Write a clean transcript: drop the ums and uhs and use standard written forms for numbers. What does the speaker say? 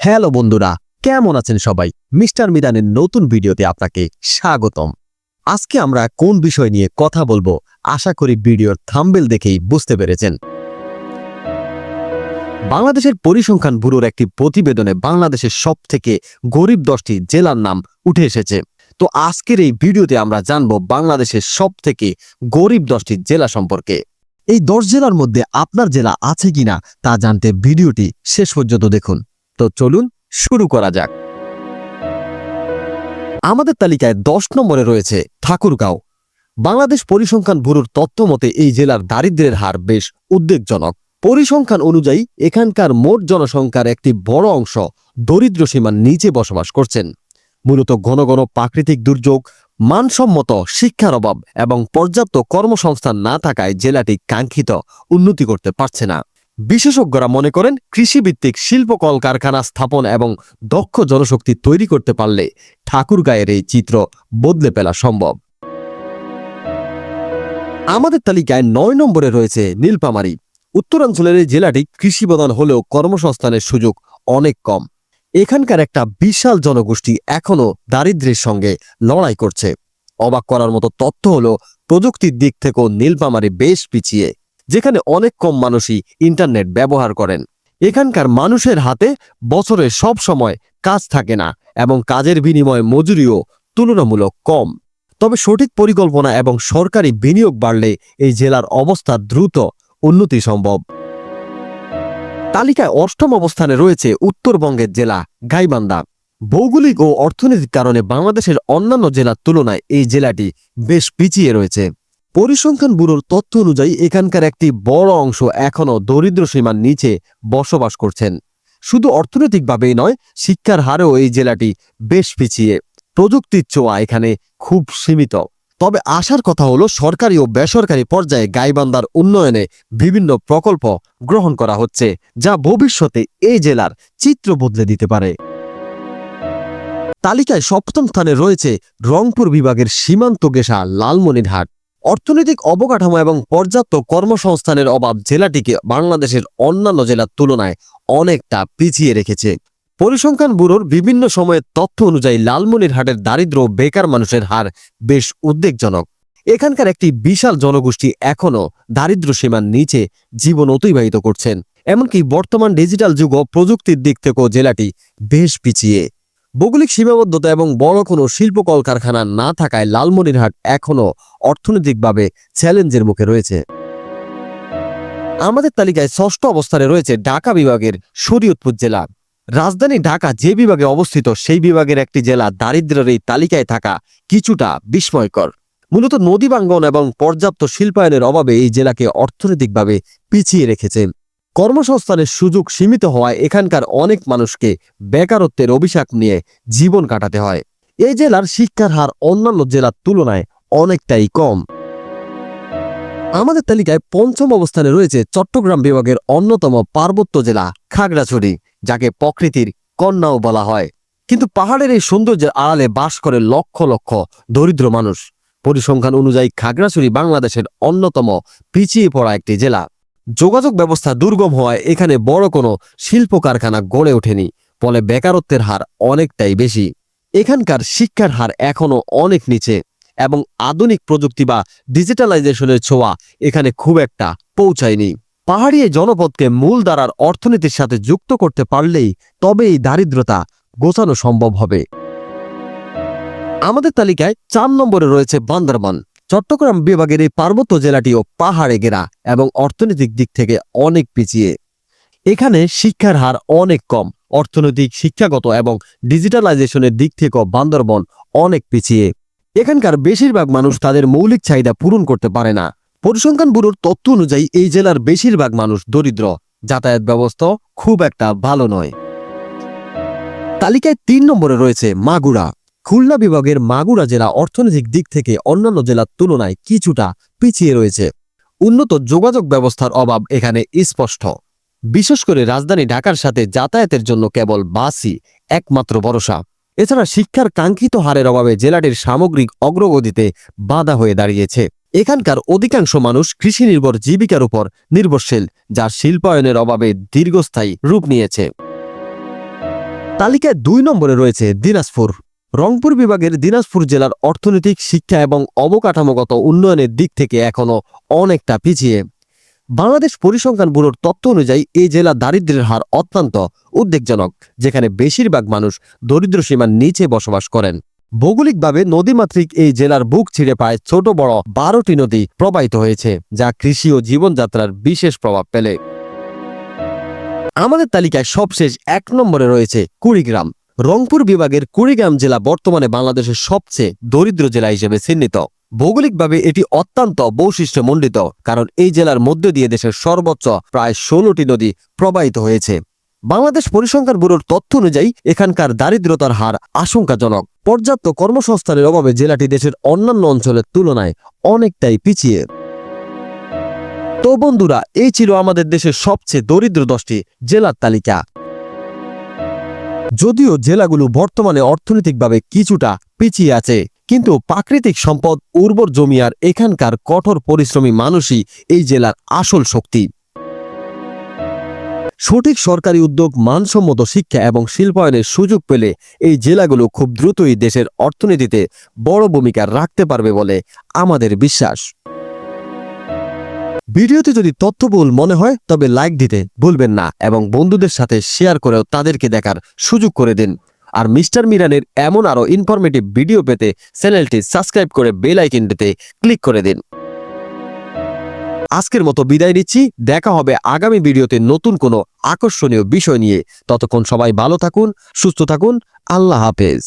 Hello বন্ধুরা, কেমন আছেন সবাই? মিস্টার মিদানের নতুন ভিডিওতে আপনাকে স্বাগতম। আজকে আমরা কোন বিষয় নিয়ে কথা বলবো আশা করি ভিডিওর থাম্বনেল দেখেই বুঝতে পেরেছেন। বাংলাদেশের পরিসংখ্যান ব্যুরোর একটি প্রতিবেদনে বাংলাদেশের সবথেকে গরিব 10টি জেলার নাম উঠে এসেছে। তো আজকের এই ভিডিওতে আমরা জানব বাংলাদেশের সবথেকে গরিব 10টি জেলা সম্পর্কে। এই 10 জেলার মধ্যে আপনার জেলা আছে কিনা তা জানতে ভিডিওটি শেষ পর্যন্ত দেখুন। তো চলুন শুরু করা যাক। আমাদের তালিকায় 10 নম্বরে রয়েছে ঠাকুরগাঁও। বাংলাদেশ পরিসংখ্যান ব্যুরোর তথ্য মতে এই জেলার দারিদ্র্যের হার বেশ উদ্বেগজনক। পরিসংখ্যান অনুযায়ী এখানকার মোট জনসংখ্যার একটি বড় অংশ দরিদ্র সীমার নিচে বসবাস করছেন। মূলত ঘন ঘন প্রাকৃতিক দুর্যোগ, মানসম্মত শিক্ষার অভাব এবং পর্যাপ্ত কর্মসংস্থান না থাকায় জেলাটি কাঙ্ক্ষিত উন্নতি করতে পারছে না। বিশেষজ্ঞরা মনে করেন কৃষিভিত্তিক শিল্প কলকারখানা স্থাপন এবং দক্ষ জনশক্তি তৈরি করতে পারলে ঠাকুরগাঁয়ের এই চিত্র বদলে ফেলা সম্ভব। আমাদের তালিকায় 9 নম্বরে রয়েছে নীলফামারী। উত্তরাঞ্চলের এই জেলাটি কৃষিপ্রধান হলেও কর্মসংস্থানের সুযোগ অনেক কম। এখানকার একটা বিশাল জনগোষ্ঠী এখনও দারিদ্র্যের সঙ্গে লড়াই করছে। অবাক করার মতো তথ্য হলো প্রযুক্তির দিক থেকেও নীলফামারী বেশ পিছিয়ে, যেখানে অনেক কম মানুষই ইন্টারনেট ব্যবহার করেন। এখানকার মানুষের হাতে বছরে সব সময় কাজ থাকে না এবং কাজের বিনিময়ে মজুরিও তুলনামূলক কম। তবে সঠিক পরিকল্পনা এবং সরকারি বিনিয়োগ বাড়লে এই জেলার অবস্থা দ্রুত উন্নতি সম্ভব। তালিকায় 8ম অবস্থানে রয়েছে উত্তরবঙ্গের জেলা গাইবান্ধা। ভৌগোলিক ও অর্থনৈতিক কারণে বাংলাদেশের অন্যান্য জেলার তুলনায় এই জেলাটি বেশ পিছিয়ে রয়েছে। পরিসংখ্যান ব্যুরোর তথ্য অনুযায়ী এখানকার একটি বড় অংশ এখনও দরিদ্র সীমার নিচে বসবাস করছেন। শুধু অর্থনৈতিকভাবেই নয়, শিক্ষার হারেও এই জেলাটি বেশ পিছিয়ে। প্রযুক্তির ছোঁয়া এখানে খুব সীমিত। তবে আশার কথা হলো সরকারি ও বেসরকারি পর্যায়ে গাইবান্ধার উন্নয়নে বিভিন্ন প্রকল্প গ্রহণ করা হচ্ছে, যা ভবিষ্যতে এই জেলার চিত্র বদলে দিতে পারে। তালিকায় 7ম স্থানে রয়েছে রংপুর বিভাগের সীমান্ত ঘেঁষা লালমনিরহাট। অর্থনৈতিক অবকাঠামো এবং পর্যাপ্ত কর্মসংস্থানের অভাব জেলাটিকে বাংলাদেশের অন্যান্য জেলার তুলনায় অনেকটা পিছিয়ে রেখেছে। পরিসংখ্যান ব্যুরোর বিভিন্ন সময়ের তথ্য অনুযায়ী লালমনিরহাটের দারিদ্র্য ও বেকার মানুষের হার বেশ উদ্বেগজনক। এখানকার একটি বিশাল জনগোষ্ঠী এখনও দারিদ্র্য সীমার নিচে জীবন অতিবাহিত করছেন। এমনকি বর্তমান ডিজিটাল যুগ ও প্রযুক্তির দিক থেকেও জেলাটি বেশ পিছিয়ে। ভৌগোলিক সীমাবদ্ধতা এবং বড় কোনো শিল্প কলকারখানা না থাকায় লালমনিরহাট এখনও অর্থনৈতিকভাবে চ্যালেঞ্জের মুখে রয়েছে। আমাদের তালিকায় 6ষ্ঠ অবস্থানে রয়েছে ঢাকা বিভাগের শরীয়তপুর জেলা। রাজধানী ঢাকা যে বিভাগে অবস্থিত সেই বিভাগের একটি জেলা দারিদ্র্যের এই তালিকায় থাকা কিছুটা বিস্ময়কর। মূলত নদী ভাঙ্গন এবং পর্যাপ্ত শিল্পায়নের অভাবে এই জেলাকে অর্থনৈতিকভাবে পিছিয়ে রেখেছে। কর্মসংস্থানের সুযোগ সীমিত হওয়ায় এখানকার অনেক মানুষকে বেকারত্বের অভিশাপ নিয়ে জীবন কাটাতে হয়। এই জেলার শিক্ষার হার অন্যান্য জেলার তুলনায় অনেকটাই কম। আমাদের তালিকায় 5ম অবস্থানে রয়েছে চট্টগ্রাম বিভাগের অন্যতম পার্বত্য জেলা খাগড়াছড়ি, যাকে প্রকৃতির কন্যাও বলা হয়। কিন্তু পাহাড়ের এই সৌন্দর্যের আড়ালে বাস করে লক্ষ লক্ষ দরিদ্র মানুষ। পরিসংখ্যান অনুযায়ী খাগড়াছড়ি বাংলাদেশের অন্যতম পিছিয়ে পড়া একটি জেলা। যোগাযোগ ব্যবস্থা দুর্গম হওয়ায় এখানে বড় কোনো শিল্প কারখানা গড়ে ওঠেনি, ফলে বেকারত্বের হার অনেকটাই বেশি। এখানকার শিক্ষার হার এখনও অনেক নিচে এবং আধুনিক প্রযুক্তি বা ডিজিটালাইজেশনের ছোঁয়া এখানে খুব একটা পৌঁছায়নি। পাহাড়ি এই জনপদকে মূলধারার অর্থনীতির সাথে যুক্ত করতে পারলেই তবে এই দারিদ্রতা গোছানো সম্ভব হবে। আমাদের তালিকায় 4 নম্বরে রয়েছে বান্দরবান। চট্টগ্রাম বিভাগের এই পার্বত্য জেলাটিও পাহাড়ে ঘেরা এবং অর্থনৈতিক দিক থেকে অনেক পিছিয়ে। এখানে শিক্ষার হার অনেক কম। অর্থনৈতিক, শিক্ষাগত এবং ডিজিটালাইজেশনের দিক থেকেও বান্দরবান অনেক পিছিয়ে। এখানকার বেশিরভাগ মানুষ তাদের মৌলিক চাহিদা পূরণ করতে পারে না। পরিসংখ্যান ব্যুরোর তথ্য অনুযায়ী এই জেলার বেশিরভাগ মানুষ দরিদ্র। যাতায়াত ব্যবস্থা খুব একটা ভালো নয়। তালিকায় 3 নম্বরে রয়েছে মাগুরা। খুলনা বিভাগের মাগুরা জেলা অর্থনৈতিক দিক থেকে অন্যান্য জেলার তুলনায় কিছুটা পিছিয়ে রয়েছে। উন্নত যোগাযোগ ব্যবস্থার অভাব এখানে স্পষ্ট। বিশেষ করে রাজধানী ঢাকার সাথে যাতায়াতের জন্য কেবল বাসই একমাত্র ভরসা। এছাড়া শিক্ষার কাঙ্ক্ষিত হারের অভাবে জেলাটির সামগ্রিক অগ্রগতিতে বাধা হয়ে দাঁড়িয়েছে। এখানকার অধিকাংশ মানুষ কৃষি নির্ভর জীবিকার উপর নির্ভরশীল, যা শিল্পায়নের অভাবে দীর্ঘস্থায়ী রূপ নিয়েছে। তালিকায় 2 নম্বরে রয়েছে দিনাজপুর। রংপুর বিভাগের দিনাজপুর জেলার অর্থনৈতিক, শিক্ষা এবং অবকাঠামোগত উন্নয়নের দিক থেকে এখনও অনেকটা পিছিয়ে। বাংলাদেশ পরিসংখ্যান ব্যুরোর তথ্য অনুযায়ী এই জেলা দারিদ্র্যের হার অত্যন্ত উদ্বেগজনক, যেখানে বেশিরভাগ মানুষ দরিদ্র সীমার নিচে বসবাস করেন। ভৌগোলিকভাবে নদীমাতৃক এই জেলার বুক ছিঁড়ে প্রায় ছোট বড় 12টি নদী প্রবাহিত হয়েছে, যা কৃষি ও জীবনযাত্রার বিশেষ প্রভাব ফেলে। আমাদের তালিকায় সবশেষ 1 নম্বরে রয়েছে কুড়িগ্রাম। রংপুর বিভাগের কুড়িগ্রাম জেলা বর্তমানে বাংলাদেশের সবচেয়ে দরিদ্র জেলা হিসেবে চিহ্নিত। ভৌগোলিকভাবে এটি অত্যন্ত বৈশিষ্ট্যমণ্ডিত, কারণ এই জেলার মধ্য দিয়ে দেশের সর্বোচ্চ প্রায় 16টি নদী প্রবাহিত হয়েছে। বাংলাদেশ পরিসংখ্যান ব্যুরোর তথ্য অনুযায়ী এখানকার দারিদ্রতার হার আশঙ্কাজনক। পর্যাপ্ত কর্মসংস্থানের অভাবে জেলাটি দেশের অন্যান্য অঞ্চলের তুলনায় অনেকটাই পিছিয়ে। তো বন্ধুরা, এই ছিল আমাদের দেশের সবচেয়ে দরিদ্র 10টি জেলার তালিকা। যদিও জেলাগুলো বর্তমানে অর্থনৈতিকভাবে কিছুটা পিছিয়ে আছে, কিন্তু প্রাকৃতিক সম্পদ, উর্বর জমি আর এখানকার কঠোর পরিশ্রমী মানুষই এই জেলার আসল শক্তি। সঠিক সরকারি উদ্যোগ, মানসম্মত শিক্ষা এবং শিল্পায়নের সুযোগ পেলে এই জেলাগুলো খুব দ্রুতই দেশের অর্থনীতিতে বড় ভূমিকা রাখতে পারবে বলে আমাদের বিশ্বাস। ভিডিওটি যদি তথ্যবহুল মনে হয় তবে লাইক দিতে ভুলবেন না এবং বন্ধুদের সাথে শেয়ার করেও তাদেরকে দেখার সুযোগ করে দিন। আর মিস্টার মিরানের এমন আরও ইনফরমেটিভ ভিডিও পেতে চ্যানেলটি সাবস্ক্রাইব করে বেল আইকনটিতে ক্লিক করে দিন। আজকের মতো বিদায় নিচ্ছি। দেখা হবে আগামী ভিডিওতে নতুন কোনো আকর্ষণীয় বিষয় নিয়ে। ততক্ষণ সবাই ভালো থাকুন, সুস্থ থাকুন। আল্লাহ হাফেজ।